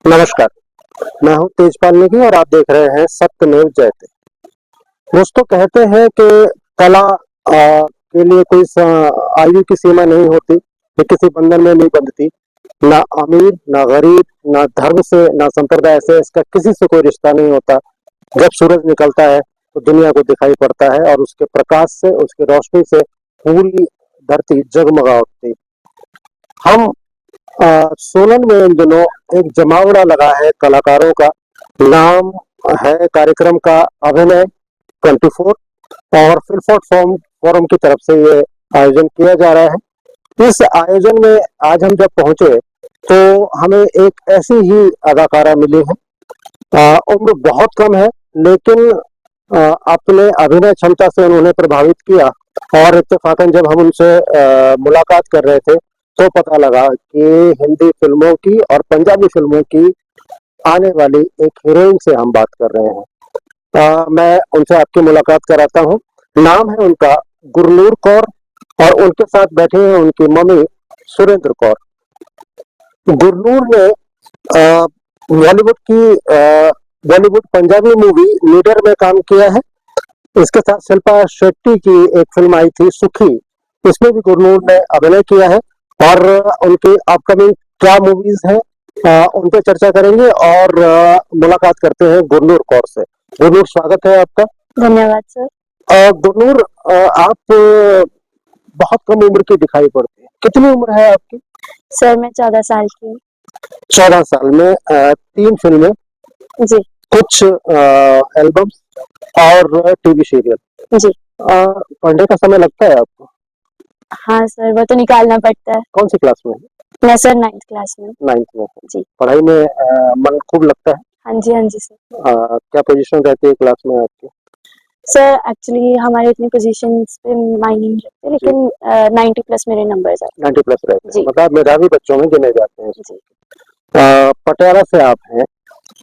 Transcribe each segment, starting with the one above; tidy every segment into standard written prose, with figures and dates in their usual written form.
नमस्कार। मैं हूं तेजपाल नेगी और आप देख रहे हैं सत्यमेव जयते। दोस्तों, कहते हैं कि कला के लिए कोई आयु की सीमा नहीं होती, ये किसी बंधन में नहीं बंधती। ना अमीर, ना गरीब, ना धर्म से, ना संप्रदाय से इसका किसी से कोई रिश्ता नहीं होता। जब सूरज निकलता है तो दुनिया को दिखाई पड़ता है और उसके प्रकाश से, उसकी रोशनी से पूरी धरती जगमगा उठती। हम सोलन में इन दिनों एक जमावड़ा लगा है कलाकारों का। नाम है कार्यक्रम का अभिनय 24 और फिल्म फॉर्म फोरम की तरफ से ये आयोजन किया जा रहा है। इस आयोजन में आज हम जब पहुंचे तो हमें एक ऐसी ही अदाकारा मिली है। उम्र बहुत कम है, लेकिन अपने अभिनय क्षमता से उन्होंने प्रभावित किया और इत्तेफाकन जब हम उनसे मुलाकात कर रहे थे तो पता लगा कि हिंदी फिल्मों की और पंजाबी फिल्मों की आने वाली एक हीरोइन से हम बात कर रहे हैं। मैं उनसे आपकी मुलाकात कराता हूँ। नाम है उनका गुरनूर कौर और उनके साथ बैठे हैं उनकी मम्मी सुरेंद्र कौर। गुरनूर ने बॉलीवुड की बॉलीवुड पंजाबी मूवी लीडर में काम किया है। इसके साथ शिल्पा शेट्टी की एक फिल्म आई थी सुखी, इसमें भी गुरनूर ने अभिनय किया है और उनकी अपकमिंग क्या मूवीज हैं उन पर चर्चा करेंगे और मुलाकात करते हैं गुरनूर कौर से। गुरनूर, स्वागत है आपका। धन्यवाद सर। गुरनूर, आप बहुत कम उम्र की दिखाई पड़ती है। कितनी उम्र है आपकी? सर मैं 14 साल की हूँ। 14 साल में 3 फिल्में जी कुछ एल्बम्स और टीवी सीरियल। जी। पढ़ने का समय लगता है आपको? हाँ सर, वो तो निकालना पड़ता है। कौन सी क्लास में है? मैं सर 9th क्लास में। 9th में। जी। पढ़ाई में मन खूब लगता है? हाँ जी सर। क्या पोजीशन रहती है क्लास में आपकी? सर एक्चुअली हमारे इतनी पोजीशंस पे मायने नहीं रखते, लेकिन 90 प्लस मेरे नंबर्स आते 90 प्लस रहते हैं, जी। मतलब मेधावी बच्चों में गिने जाते हैं। जी। पटियाला से आप हैं।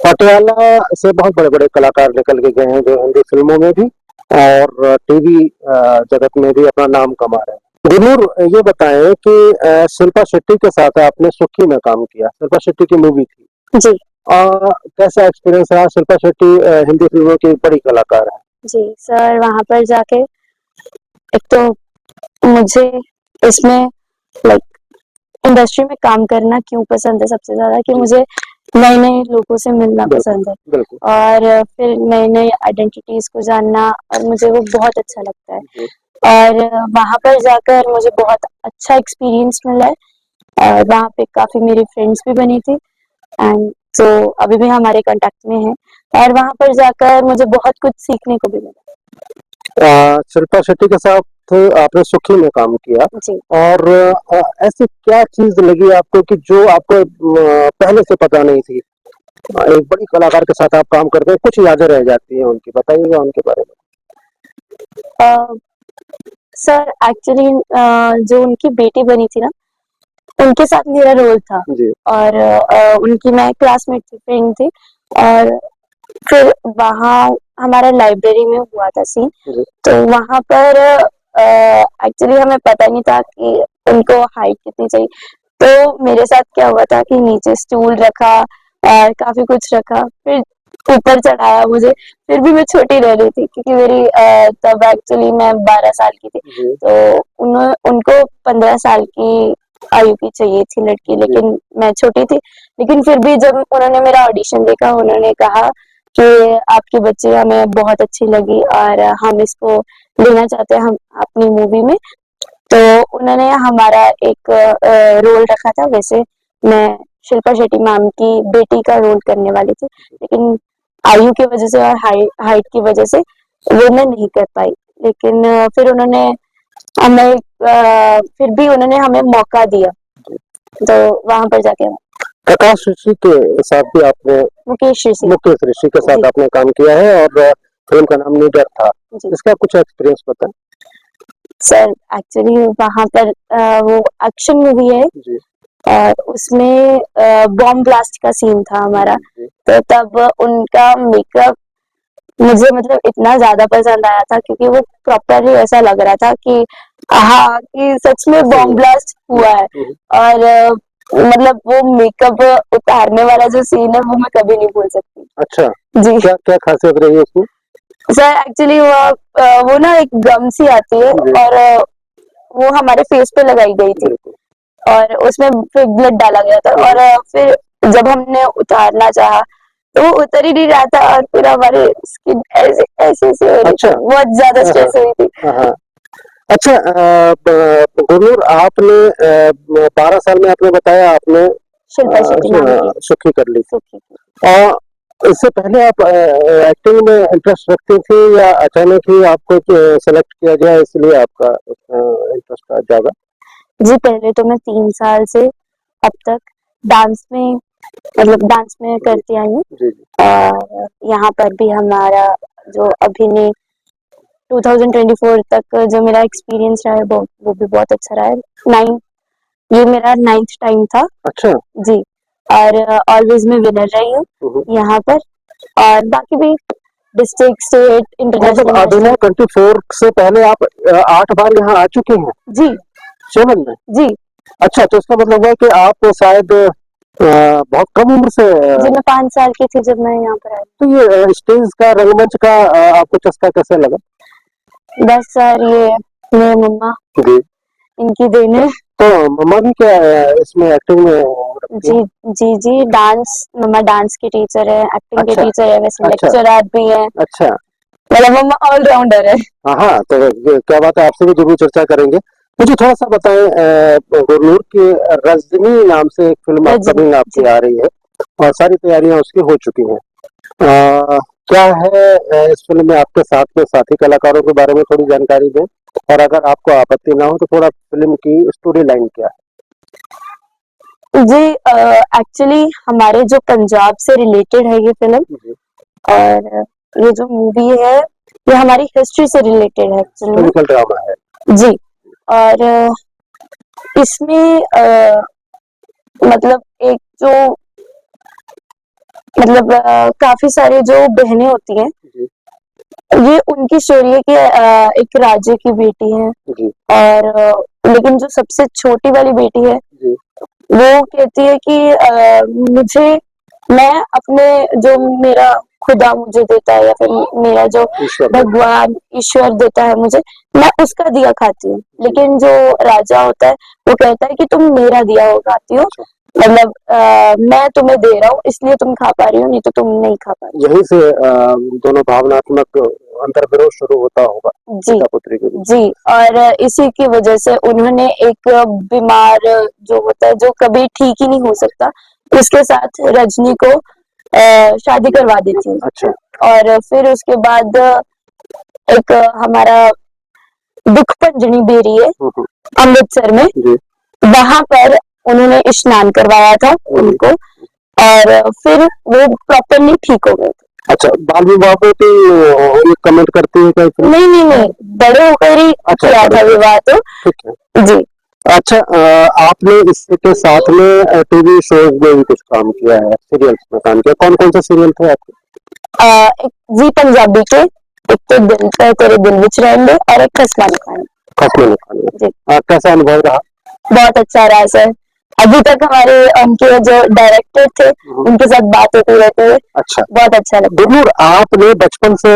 पटियाला से बहुत बड़े बड़े कलाकार निकल के गए हैं जो हिंदी फिल्मों में भी और टीवी जगत में भी अपना नाम कमा रहे हैं। गुरनूर, ये बताएं कि शिल्पा शेट्टी के साथ आपने सुखी में काम किया, शिल्पा शेट्टी की मूवी थी जी। कैसा एक्सपीरियंस रहा? शिल्पा शेट्टी हिंदी फिल्मों की बड़ी कलाकार है। जी सर, वहाँ पर जाके एक तो मुझे इसमें लाइक इंडस्ट्री में काम करना क्यों पसंद है सबसे ज्यादा, कि मुझे नए नए लोगों से मिलना पसंद है और फिर नए नए आइडेंटिटीज को जानना, और मुझे वो बहुत अच्छा लगता है। और वहां पर जाकर मुझे बहुत अच्छा एक्सपीरियंस मिला है और वहाँ पे काफी मेरी फ्रेंड्स भी बनी थी एंड तो अभी भी हमारे कांटेक्ट में है और वहां पर जाकर मुझे बहुत कुछ सीखने को भी मिला। शिल्पा शेट्टी के साथ आपने सुखी में काम किया जी। और ऐसी क्या चीज लगी आपको कि जो आपको पहले से पता नहीं थी? एक बड़ी कलाकार के साथ आप काम करते हैं, कुछ यादें रह जाती हैं उनकी, बताइएगा उनके बारे में। सर एक्चुअली जो उनकी बेटी बनी थी ना, उनके साथ मेरा रोल था जी। और उनकी मैं क्लासमेट थी, फ्रेंड थी। और फिर वहाँ हमारा लाइब्रेरी में हुआ था सीन, तो वहाँ पर एक्चुअली हमें पता नहीं था कि उनको हाइट कितनी चाहिए। तो मेरे साथ क्या हुआ था कि नीचे स्टूल रखा और काफी कुछ रखा, फिर ऊपर चढ़ाया मुझे, फिर भी मैं छोटी रह रही थी क्योंकि मेरी तब एक्चुअली मैं 12 साल की थी, तो उनको 15 साल की आयु की चाहिए थी लड़की, लेकिन मैं छोटी थी। लेकिन फिर भी जब उन्होंने मेरा ऑडिशन देखा, उन्होंने कहा कि आपकी बच्ची हमें बहुत अच्छी लगी और हम इसको लेना चाहते हैं हम अपनी मूवी में। तो उन्होंने हमारा एक रोल रखा था। वैसे मैं शिल्पा शेट्टी मैम की बेटी का रोल करने वाली थी, लेकिन आयु की वजह से और हाइट की वजह से वो मैं नहीं कर पाई। लेकिन फिर उन्होंने हमें फिर भी उन्होंने हमें मौका दिया, तो वहां पर जाके प्रकाश ऋषि के साथ भी आपने मुकेश ऋषि के साथ आपने काम किया है और फिल्म का नाम नीडर था। इसका कुछ एक्सपीरियंस बताएं। सर एक्चुअली वहां पर वो एक्शन मूवी है और उसमें बॉम्ब ब्लास्ट का सीन था हमारा, तो तब उनका मेकअप मुझे मतलब इतना ज्यादा पसंद आया था क्योंकि वो प्रॉपरली ऐसा लग रहा था कि हाँ कि सच में बॉम्ब ब्लास्ट हुआ है। और मतलब वो मेकअप उतारने वाला जो सीन है वो मैं कभी नहीं भूल सकती। अच्छा, जी क्या क्या खासियत रही है उसमें? सर, एक्चुअली वो ना एक गम सी आती है जी। और वो हमारे फेस पे लगाई गई थी बिल्कुल। और उसमें फिर ब्लड डाला गया था और फिर जब हमने उतारना चाहा तो वो उतर ही नहीं रहा था और फिर हमारी स्किन ऐसे ऐसे ऐसे हो रही अच्छा। थी, बहुत ज्यादा हाँ, स्ट्रेस हुई थी। हाँ। अच्छा, गुरनूर, आपने 12 साल में आपने बताया आपने शिल्पा शेट्टी नाम की सुखी कर ली थी। सुखी की। और इससे पहले आप एक्टिंग में इंटरेस्ट रखती थी या अचानक ही आपको सेलेक्ट किया गया इसलिए आपका इंटरेस्ट जागा? जी पहले तो मैं 3 साल से अब तक डांस में मतलब डांस में करती आई हूँ जी जी। और यहाँ पर भी हमारा जो अभिनय 2024 तक जो मेरा एक्सपीरियंस रहा है वो भी बहुत अच्छा रहा है। ये मेरा 9th टाइम था। अच्छा। जी और ऑलवेज मैं विनर रही हूँ यहाँ पर और बाकी भी डिस्ट्रिक्ट स्टेट मतलब इंटरनेशनल अभिनय 24 से पहले आप 8 बार यहाँ आ चुके हैं जी सोलन में? जी अच्छा, तो इसका मतलब है कि आप शायद बहुत कम उम्र से जी मैं 5 साल की थी जब मैं यहाँ पर आई। तो ये स्टेज का रंगमंच का आपको चस्का कैसे लगा? बस सर ये मेरे मम्मा जी। इनकी देन है। तो मम्मा भी क्या इसमें एक्टिंग में रखती जी है? जी जी डांस मम्मा डांस की टीचर है, एक्टिंग के अच्छा। टीचर है, वैसे अच्छा। लेक्चरर भी है। अच्छा। मतलब मम्मा ऑलराउंडर है। हाँ हाँ, तो क्या बात है, आपसे भी जरूर चर्चा करेंगे। मुझे थोड़ा सा बताएं, गुरनूर की रजनी नाम से एक फिल्म रजनी अपकमिंग जी आपकी आ रही है और सारी तैयारियां उसकी हो चुकी हैं। क्या है इस फिल्म में आपके साथ के साथी कलाकारों के बारे में थोड़ी जानकारी दें और अगर आपको आपत्ति ना हो तो थोड़ा फिल्म की स्टोरी लाइन क्या जी एक्चुअली हमारे जो पंजाब से रिलेटेड है ये फिल्म है? जी। और ये जो मूवी है ये हमारी हिस्ट्री से रिलेटेड है एक्चुअली में। हिस्टोरिकल ड्रामा है। जी और इसमें मतलब एक जो मतलब काफी सारे जो बहनें होती हैं जी ये उनकी स्टोरी है कि एक राजे की बेटी है जी और लेकिन जो सबसे छोटी वाली बेटी है जी वो कहती है कि मुझे मैं अपने जो मेरा खुदा मुझे देता है या फिर मेरा जो ईश्वर। भगवान ईश्वर देता है मुझे मैं उसका दिया खाती हूँ लेकिन जो राजा होता है वो कहता है कि तुम मेरा दिया हुआ खाती हो अच्छा, मतलब मैं तुम्हें दे रहा हूँ इसलिए तुम खा पा रही हो नहीं तो तुम नहीं खा पा यहीं से दोनों भावनात्मक अंतर्विरोध शुरू होता होगा रही। जी पिता पुत्री के बीच। जी और इसी की वजह से उन्होंने एक बीमार जो होता है जो कभी ठीक ही नहीं हो सकता उसके साथ रजनी को शादी करवा देती है। अच्छा। और फिर उसके बाद एक हमारा दुखभंजनी बेरी है हम्म, अमृतसर में जी वहां पर उन्होंने स्नान करवाया था उनको और फिर वो प्रॉपरली ठीक हो गए थे। अच्छा, बाल विवाह पे तो ये कमेंट करती है क्या फिल्म? नहीं नहीं नहीं बड़े होकर ही अच्छा, किया था विवाह तो। ठीक है। जी अच्छा, आपने इसके साथ में टीवी शोज में भी कुछ काम किया है, सीरियल्स में काम किया, कौन कौन से सीरियल थे आपके? एक जी पंजाबी के एक तो दिल तेरे दिल विच रहन दे और एक खसमा खान। खसमे खान। जी कैसा अनुभव रहा? बहुत अच्छा रहा सर। अभी तक हमारे उनके जो डायरेक्टर थे उनके साथ बात होती रहती है। अच्छा, बहुत अच्छा लगता है। गुरनूर, आपने बचपन से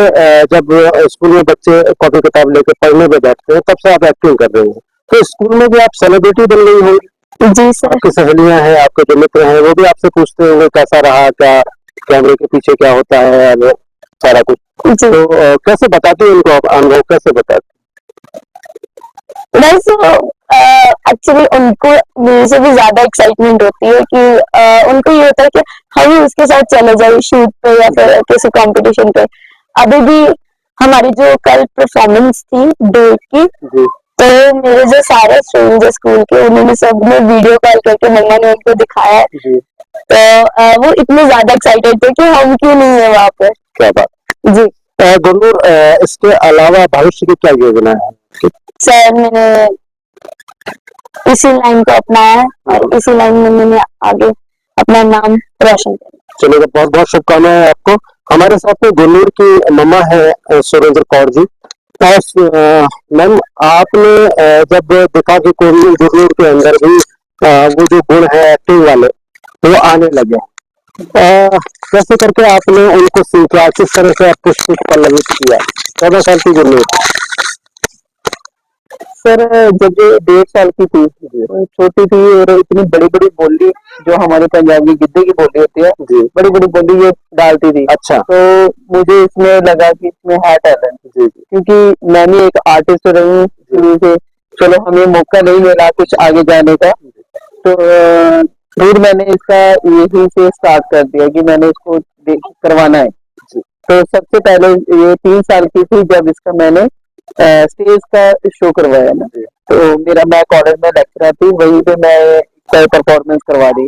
जब स्कूल में बच्चे कॉपी किताब लेके पढ़ने में बैठते हैं तब से आप एक्टिंग कर रहे हैं, तो स्कूल में भी आप सेलिब्रिटी बन गई होंगी। जी सर आपकी सहेलियां हैं, आपके जो मित्र हैं वो भी आपसे पूछते होंगे कैसा रहा, क्या कैमरे के पीछे क्या होता है, वो सारा कुछ। जी तो कैसे बताती है उनको, आप अनुभव कैसे बताते? बस एक्चुअली उनको मेरे से भी ज्यादा एक्साइटमेंट होती है कि उनको ये होता है कि हम ही उसके साथ चले जाए शूट पे या फिर किसी कंपटीशन पे। अभी भी हमारी जो कल परफॉर्मेंस थी डेट की जी तो मेरे जो सारे फ्रेंड्स है स्कूल के उन्होंने सबने वीडियो कॉल करके मम्मा ने उनको दिखाया है जी। तो वो इतने ज्यादा एक्साइटेड थे कि हम क्यों नहीं है वहाँ पे। क्या बात। जी गुरनूर, इसके अलावा भविष्य की क्या योजना है? सर मैंने इसी लाइन को अपनाया है और इसी लाइन में मैंने आगे अपना नाम रोशन किया। चलिए, बहुत बहुत शुभकामनाएं आपको। हमारे साथ में गुरनूर की मम्मा है सुरेंद्र कौर जी। मैम, आपने जब देखा कि गुरनूर के अंदर भी वो जो गुण है एक्टिंग वाले वो आने लगे। कैसे करके आपने उनको सीखा, किस तरह से आप पुष्प पल्लवित किया? 14 साल की गुरमीत। सर जब ये 1.5 साल की थी, छोटी थी और इतनी बड़ी बड़ी बोली जो हमारे पंजाब की गिद्दे की बोली होती है, जी बड़ी बड़ी बोली ये डालती थी। अच्छा तो मुझे इसमें लगा कि इसमें है टैलेंट, जी क्योंकि मैं भी एक आर्टिस्ट रही हूँ शुरू से। चलो हमें मौका नहीं मिला कुछ आगे जाने का, तो फिर मैंने इसका यही से स्टार्ट कर दिया कि मैंने इसको करवाना है। जी तो सबसे पहले ये 3 साल की थी जब इसका मैंने स्टेज का शो करवाया ना। तो मैं कॉलेज में लेक्चरर थी, वहीं पे मैं परफॉर्मेंस करवा दी।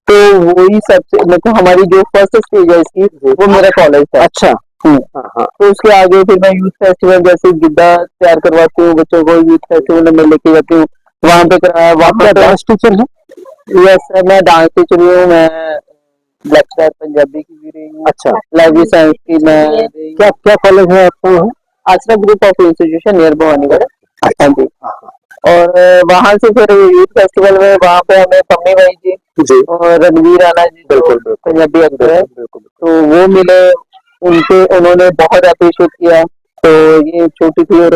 तो वही सबसे मतलब हमारी जो फर्स्ट स्टेज है इसकी वो मेरा कॉलेज था। अच्छा हाँ हाँ तो उसके आगे फिर मैं यूथ फेस्टिवल जैसे गिद्दा तैयार करवाती हूँ बच्चों को, यूथ फेस्टिवल में लेके जाती हूँ, वहाँ पे कराया। वहाँ क्या पे डांस टीचर है? यस सर, मैं डांस टीचर भी हूँ, मैं लेक्चरर पंजाबी की भी रही हूँ, अच्छा लाइब्रेरी साइंस की मैं रही हूँ। क्या क्या कॉलेज है आपका वहाँ? आसरा group of institution near Bhawanigarh. हाँ जी। हाँ हाँ और वहां से फिर यूथ फेस्टिवल में वहां पे हमें पम्मी भाई जी जी और रणवीर राणा जी जो बिल्कुल बिल्कुल पंजाबी एक्टर है, बिल्कुल तो वो मिले। उन्होंने बहुत अप्रिशिएट किया। तो ये छोटी थी और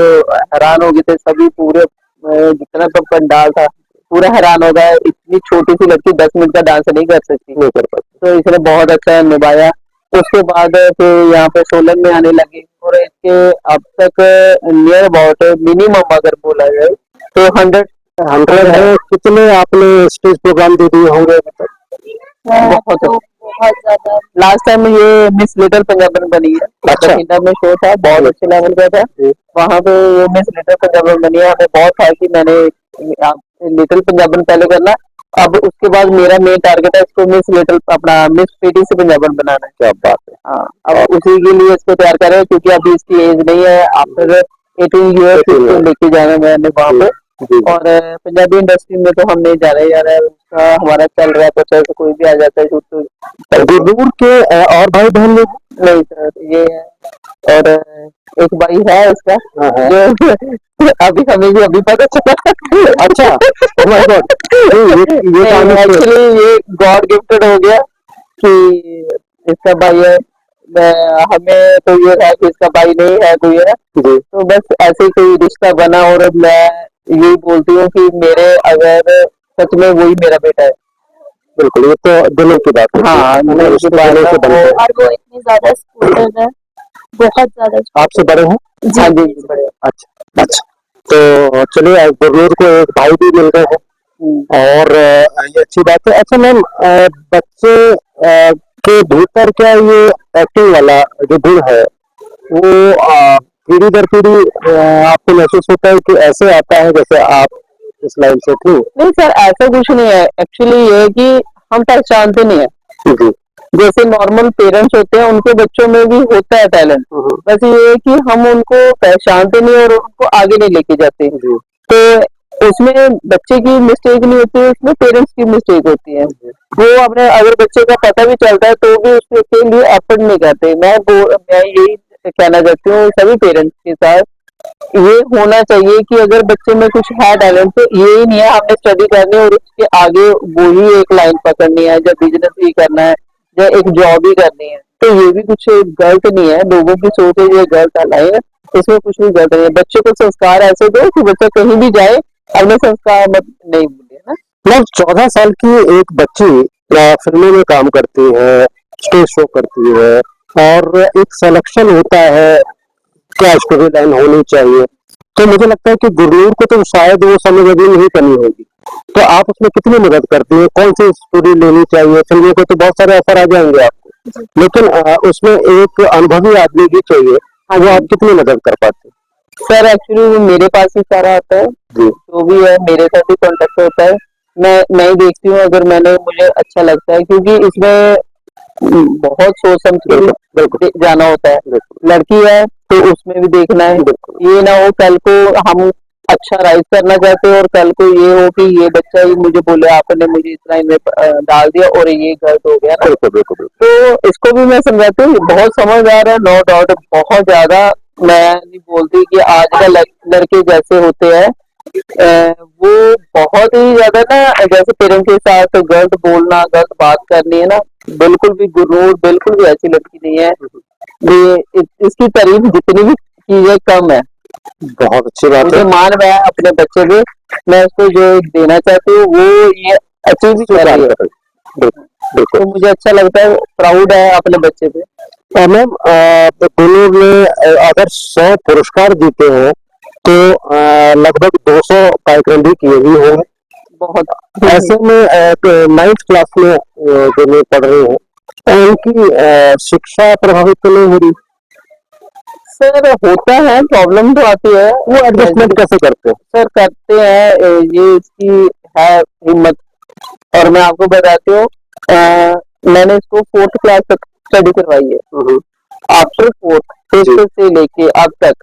हैरान हो गए थे सभी, पूरे जितना तो पंडाल था पूरा हैरान हो गया, इतनी छोटी सी लड़की 10 मिनट का डांस नहीं कर सकती, नहीं कर पाते। तो इसने बहुत अच्छा निभाया। उसके बाद फिर यहाँ पे सोलन में आने लगी और इसके अब तक नियर अबाउट मिनिमम अगर बोला जाए तो 100 है। कितने आपने स्टेज प्रोग्राम दे दिए होंगे अभी तक? बहुत ज्यादा। लास्ट टाइम ये मिस लिटिल पंजाबन बनी है, अच्छा। बठिंडा में शो था, बहुत अच्छे लेवल का था। वहाँ पे ये मिस लिटिल पंजाबन बनी है। हमें बहुत था कि मैंने लिटिल पंजाबन पहले करना, अब उसके बाद मेरा मेन टारगेट है इसको मिस लिटिल अपना मिस पीटी से पंजाबन बनाना है। क्या बात है। हाँ, अब उसी के लिए इसको तैयार कर रहे हैं क्योंकि अभी इसकी एज नहीं है। आफ्टर 18 ईयर्स इसको लेके जाना है मैंने वहाँ पे। जी और पंजाबी इंडस्ट्री में तो हम नहीं जा रहे यार, उसका हमारा चल रहा है प्रोसेस, कोई भी आ जाता है तो गुरनूर के और भाई बहन लोग? नहीं सर, ये है। और एक भाई है इसका हाँ, हाँ। जो अभी हमें भी अभी पता चला। अच्छा ओह माय गॉड, ये काम एक्चुअली ये गॉड गिफ्टेड हो गया कि इसका भाई है। हमें तो ये है कि इसका भाई नहीं है कोई है, जी तो बस ऐसे ही कोई रिश्ता बना और मैं यही बोलती हूँ कि मेरे अगर सच में वही मेरा बेटा है। बिल्कुल, ये तो दिलों की बात है। हाँ, दिलों की बात है। से बनते हैं। और वो इतनी ज्यादा सपोर्टिव है, बहुत ज्यादा। आपसे बड़े हैं? हाँ जी बड़े। अच्छा अच्छा, तो चलिए आज गुरनूर को एक भाई भी मिल गए हैं और ये अच्छी बात है। अच्छा मैम, बच्चे के भीतर क्या ये एक्टिंग वाला जो गुण है वो पीढ़ी दर पीढ़ी आपको महसूस होता है कि ऐसे आता है जैसे आप इस लाइन से थी? नहीं सर, ऐसा कुछ नहीं है। एक्चुअली ये है कि हम पहचानते नहीं है। जी जैसे नॉर्मल पेरेंट्स होते हैं उनके बच्चों में भी होता है टैलेंट, बस ये है कि हम उनको पहचानते नहीं और उनको आगे नहीं लेके जाते। जी तो उसमें बच्चे की मिस्टेक नहीं होती है, उसमें पेरेंट्स की मिस्टेक होती है। वो अपने अगर बच्चे का पता भी चलता है तो भी उसके लिए एफर्ट नहीं करते। मैं यही कहना चाहती हूँ सभी पेरेंट्स के साथ, ये होना चाहिए कि अगर बच्चे में कुछ है टैलेंट तो ये ही नहीं है हमने स्टडी करनी है और उसके आगे वो ही एक लाइन पकड़नी है, या बिजनेस ही करना है या एक जॉब ही करनी है, तो ये भी कुछ गलत नहीं है। लोगों की सोच है ये गलत लाइन है, इसमें कुछ भी गलत नहीं है। बच्चे को संस्कार ऐसे दो कि बच्चा कहीं भी जाए अपने संस्कार मत नहीं भूले ना। मतलब 14 साल की एक बच्ची फिल्मों में काम करती है, स्टेज शो करती है और एक सिलेक्शन होता है क्या स्टोरी लाइन होनी चाहिए, तो मुझे लगता है कि गुरनूर को तो शायद वो समझ अभी नहीं करनी होगी। तो आप उसमें कितनी मदद करती हैं? कौन सी स्टोरी लेनी चाहिए? फिल्मों को तो बहुत सारे ऑफर आ जाएंगे आपको, लेकिन उसमें एक अनुभवी आदमी भी चाहिए, वो आप कितनी मदद कर पाते हैं? सर एक्चुअली मेरे पास ही सारा आता है, जी जो भी है मेरे साथ ही कॉन्टेक्ट होता है। मैं ही देखती हूँ अगर मुझे अच्छा लगता है, क्योंकि इसमें बहुत सोच समझ के जाना होता है। लड़की है तो उसमें भी देखना है, ये ना हो कल को हम अच्छा राइज करना चाहते हो और कल को ये हो कि ये बच्चा ही मुझे बोले आपने मुझे इस लाइन में डाल दिया और ये गलत हो गया ना। तो इसको भी मैं समझाती हूँ, बहुत समझदार है, नो डाउट बहुत ज्यादा। मैं नहीं बोलती कि आज का लड़के जैसे होते हैं वो बहुत ही ज्यादा ना, जैसे पेरेंट्स के साथ गलत बोलना, गलत बात करनी है ना, बिल्कुल भी गुरूर, बिल्कुल भी ऐसी लड़की नहीं है। ये इसकी तारीफ जितनी भी की जाए कम है। बहुत अच्छी बात मुझे है। मान रहा है अपने बच्चे पे, मैं उसको जो देना चाहती हूँ वो ये अचीव भी कर रही है। बिल्कुल बिल्कुल। तो मुझे अच्छा लगता है, प्राउड है अपने बच्चे पे। मैम, गुरूर ने अगर 100 पुरस्कार जीते हैं तो लगभग 200 कार्यक्रम भी किए हुए होंगे। बहुत ऐसे में 9th क्लास में गुरूर पढ़ रहे हैं, तो उनकी शिक्षा प्रभावित तो नहीं हो रही? सर होता है, प्रॉब्लम तो आती है। वो एडजस्टमेंट कैसे करते हैं? सर करते हैं, ये इसकी है हिम्मत। और मैं आपको बताती हूँ, मैंने इसको 4th क्लास तक स्टडी करवाई है। आफ्टर 4th, 5th से लेके अब तक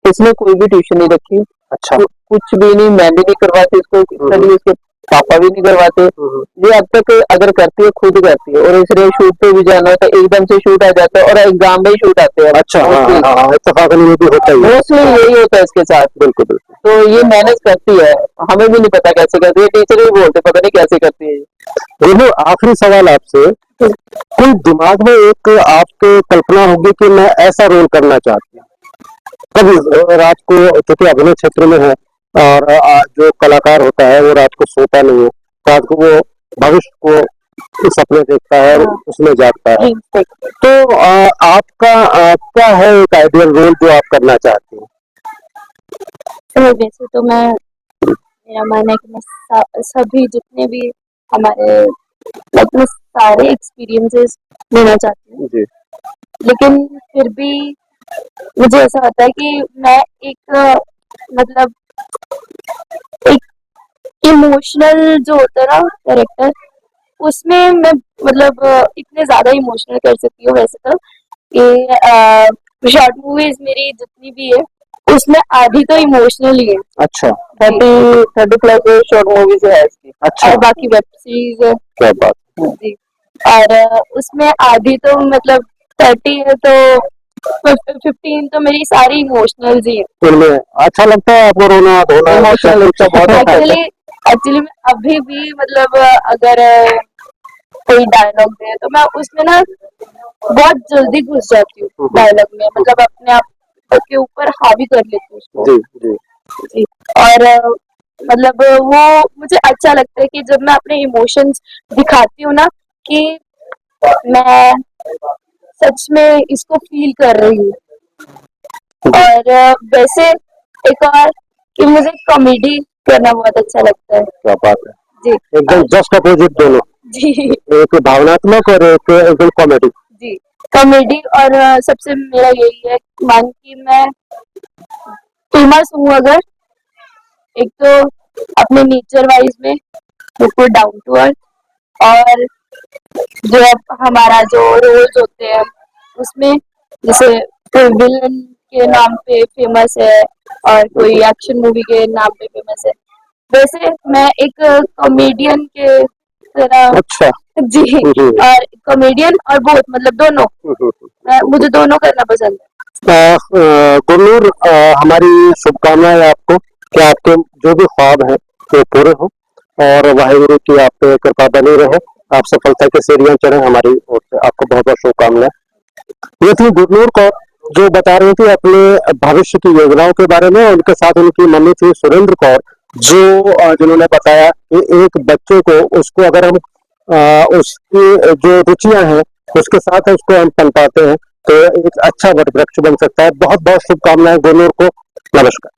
इसने कोई भी ट्यूशन नहीं रखी। अच्छा। तो कुछ भी नहीं, मैं भी नहीं करवाती इसको स्टडी, इसके पापा भी नहीं करवाते। ये अब तक अगर करती है खुद करती है, और इसलिए शूट पे भी जाना होता है, एकदम से शूट आ जाता है और एग्जाम में ही शूट आते हैं। अच्छा, हाँ, इत्तेफाकन ये भी होता ही है। मोस्टली यही होता है इसके साथ। बिल्कुल बिल्कुल। तो ये मैनेज करती है, हमें भी नहीं पता कैसे करती है, टीचर भी बोलते पता नहीं कैसे करती है। देखो, आखिरी सवाल आपसे, कोई दिमाग में एक आपके कल्पना होगी कि मैं ऐसा रोल करना चाहती हूँ, कभी रात को, क्योंकि अभिनय क्षेत्र में है और जो कलाकार होता है वो रात को सोता नहीं है, रात को वो भविष्य को सपने देखता है और उसमें जागता है। तो आपका क्या है एक आइडियल रोल जो आप करना चाहती हैं? वैसे तो मेरा मानना है कि मैं सभी जितने भी हमारे मैं सारे एक्सपीरियंसेस लेना चाहती हूँ। जी। लेकिन फिर भी मुझे ऐसा होता है कि मैं एक मतलब एक इमोशनल जो होता है ना कैरेक्टर, उसमें मैं मतलब इतने ज्यादा इमोशनल कर सकती हूँ वैसे तो, कि शॉर्ट मूवीज मेरी जितनी भी है उसमें आधी तो इमोशनल ही है। अच्छा। 30 प्लस शॉर्ट मूवीज है इसकी। अच्छा। और बाकी वेब सीरीज है। क्या बात। जी। और उसमें आधी तो मतलब 30 है तो 15 तो मेरी सारी इमोशनल ही है। उनमें अच्छा लगता है आपको रोना धोना? इमोशनल लगता है बहुत अच्छा लगता है। एक्चुअली मैं अभी भी मतलब अगर कोई डायलॉग दे तो मैं उसमें ना बहुत जल्दी घुस जाती हूँ डायलॉग में, मतलब अपने आप के ऊपर हावी कर लेती हूँ उसको। जी जी जी। और मतलब वो मुझे अच्छा लगता है कि जब मैं अपने इमोशंस दिखाती हूँ ना, कि मैं सच में इसको फील कर रही हूँ। और वैसे एक और कि मुझे कॉमेडी करना बहुत अच्छा लगता है। क्या बात है। जी। एकदम जस्ट अपोजिट दोनों। जी। एक भावनात्मक और एक एकदम कॉमेडी। जी, कॉमेडी। और सबसे मेरा यही है मान कि मैं फेमस हूँ अगर, एक तो अपने नेचर वाइज में बिल्कुल डाउन टू अर्थ, और जो अब हमारा जो रोल्स होते हैं उसमें जैसे कोई विलन के नाम पे फेमस है और कोई एक्शन मूवी के नाम पे फेमस है, वैसे मैं एक कॉमेडियन के तरह। अच्छा। जी। और कॉमेडियन और बहुत मतलब दोनों, मुझे दोनों करना पसंद है। गुरनूर, हमारी शुभकामनाएं आपको कि आपके जो भी ख्वाब हैं वो पूरे हो और वाहिगुरु की आप पे कृपा बनी रहे, आप सफलता के सीढ़ियां चढ़े, हमारी ओर से आपको बहुत बहुत शुभकामनाएं। ये थी गुरनूर कौर जो बता रही थी अपने भविष्य की योजनाओं के बारे में। उनके साथ उनकी मम्मी थी सुरेंद्र कौर, जो जिन्होंने बताया कि एक बच्चे को, उसको अगर हम उसकी जो रुचियां हैं उसके साथ उसको हम पनपाते हैं तो एक अच्छा वट वृक्ष बन सकता है। बहुत बहुत शुभकामनाएं गुरनूर को। नमस्कार।